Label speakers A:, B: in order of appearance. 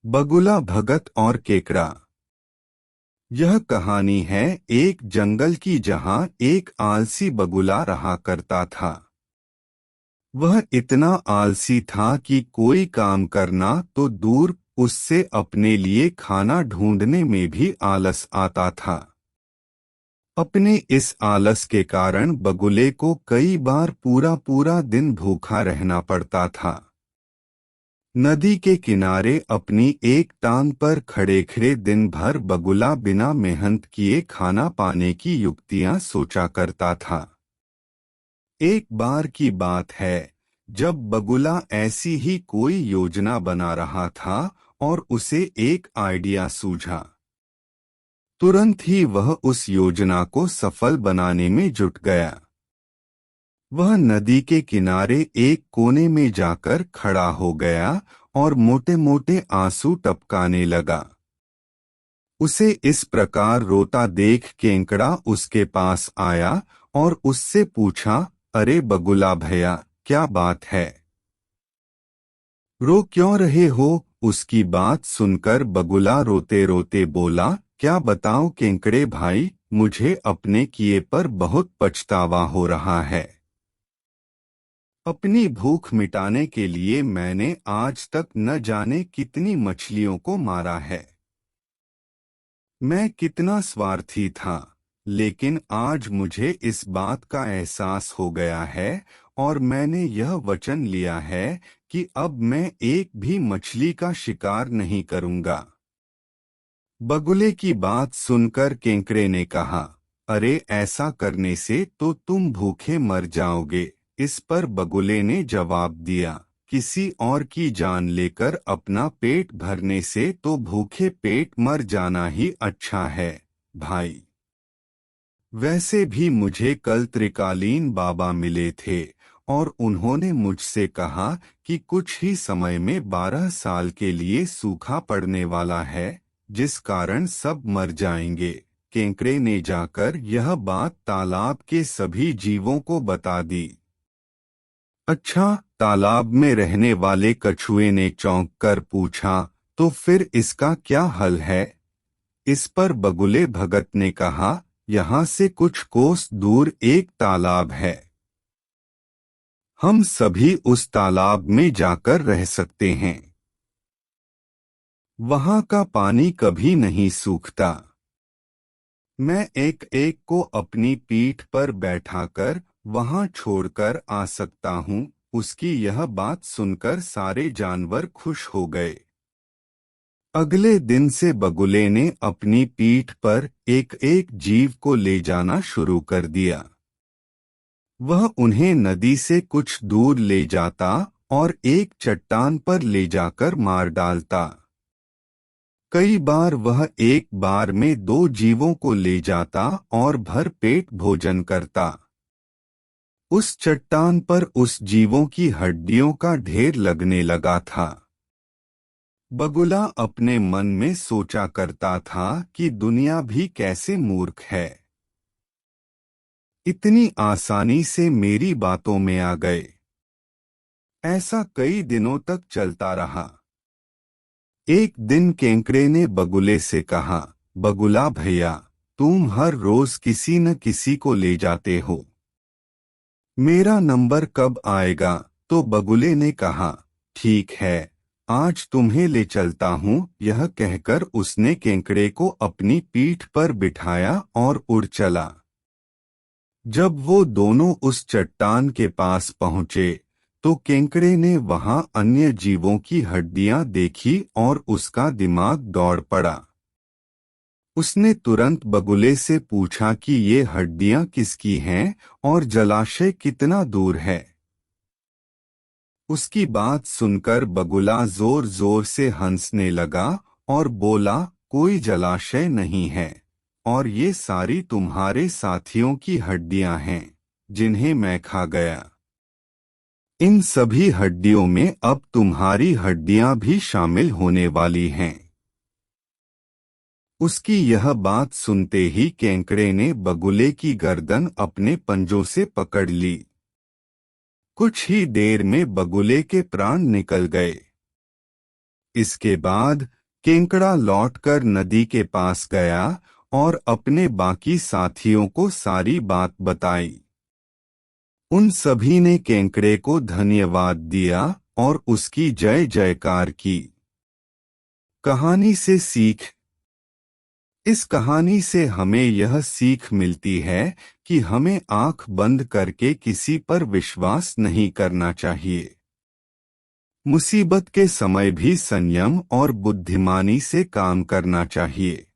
A: बगुला भगत और केकड़ा। यह कहानी है एक जंगल की जहां एक आलसी बगुला रहा करता था। वह इतना आलसी था कि कोई काम करना तो दूर, उससे अपने लिए खाना ढूंढने में भी आलस आता था। अपने इस आलस के कारण बगुले को कई बार पूरा पूरा दिन भूखा रहना पड़ता था। नदी के किनारे अपनी एक टांग पर खड़े खड़े दिन भर बगुला बिना मेहनत किए खाना पाने की युक्तियां सोचा करता था। एक बार की बात है, जब बगुला ऐसी ही कोई योजना बना रहा था और उसे एक आइडिया सूझा। तुरंत ही वह उस योजना को सफल बनाने में जुट गया। वह नदी के किनारे एक कोने में जाकर खड़ा हो गया और मोटे मोटे आंसू टपकाने लगा। उसे इस प्रकार रोता देख केकड़ा उसके पास आया और उससे पूछा, अरे बगुला भैया, क्या बात है? रो क्यों रहे हो? उसकी बात सुनकर बगुला रोते रोते बोला, क्या बताऊं केकड़े भाई, मुझे अपने किए पर बहुत पछतावा हो रहा है। अपनी भूख मिटाने के लिए मैंने आज तक न जाने कितनी मछलियों को मारा है। मैं कितना स्वार्थी था, लेकिन आज मुझे इस बात का एहसास हो गया है और मैंने यह वचन लिया है कि अब मैं एक भी मछली का शिकार नहीं करूंगा। बगुले की बात सुनकर केकड़े ने कहा, अरे ऐसा करने से तो तुम भूखे मर जाओगे। इस पर बगुले ने जवाब दिया, किसी और की जान लेकर अपना पेट भरने से तो भूखे पेट मर जाना ही अच्छा है भाई। वैसे भी मुझे कल त्रिकालीन बाबा मिले थे और उन्होंने मुझसे कहा कि कुछ ही समय में 12 साल के लिए सूखा पड़ने वाला है, जिस कारण सब मर जाएंगे। केकड़े ने जाकर यह बात तालाब के सभी जीवों को बता दी। अच्छा, तालाब में रहने वाले कछुए ने चौंक कर पूछा, तो फिर इसका क्या हल है? इस पर बगुले भगत ने कहा, यहाँ से कुछ कोस दूर एक तालाब है। हम सभी उस तालाब में जाकर रह सकते हैं। वहाँ का पानी कभी नहीं सूखता। मैं एक एक को अपनी पीठ पर बैठाकर वहाँ छोड़कर आ सकता हूँ। उसकी यह बात सुनकर सारे जानवर खुश हो गए। अगले दिन से बगुले ने अपनी पीठ पर एक एक जीव को ले जाना शुरू कर दिया। वह उन्हें नदी से कुछ दूर ले जाता और एक चट्टान पर ले जाकर मार डालता। कई बार वह एक बार में 2 जीवों को ले जाता और भर पेट भोजन करता। उस चट्टान पर उस जीवों की हड्डियों का ढेर लगने लगा था। बगुला अपने मन में सोचा करता था कि दुनिया भी कैसे मूर्ख है, इतनी आसानी से मेरी बातों में आ गए। ऐसा कई दिनों तक चलता रहा। एक दिन केकड़े ने बगुले से कहा, बगुला भैया, तुम हर रोज किसी न किसी को ले जाते हो, मेरा नंबर कब आएगा? तो बगुले ने कहा, ठीक है, आज तुम्हें ले चलता हूँ। यह कहकर उसने केकड़े को अपनी पीठ पर बिठाया और उड़ चला। जब वो दोनों उस चट्टान के पास पहुँचे तो केकड़े ने वहां अन्य जीवों की हड्डियां देखी और उसका दिमाग दौड़ पड़ा। उसने तुरंत बगुले से पूछा कि ये हड्डियां किसकी हैं और जलाशय कितना दूर है। उसकी बात सुनकर बगुला जोर जोर से हंसने लगा और बोला, कोई जलाशय नहीं है और ये सारी तुम्हारे साथियों की हड्डियां हैं, जिन्हें मैं खा गया। इन सभी हड्डियों में अब तुम्हारी हड्डियां भी शामिल होने वाली हैं। उसकी यह बात सुनते ही केकड़े ने बगुले की गर्दन अपने पंजों से पकड़ ली। कुछ ही देर में बगुले के प्राण निकल गए। इसके बाद केंकड़ा लौटकर नदी के पास गया और अपने बाकी साथियों को सारी बात बताई। उन सभी ने केंकड़े को धन्यवाद दिया और उसकी जय जयकार की। कहानी से सीख। इस कहानी से हमें यह सीख मिलती है कि हमें आंख बंद करके किसी पर विश्वास नहीं करना चाहिए। मुसीबत के समय भी संयम और बुद्धिमानी से काम करना चाहिए।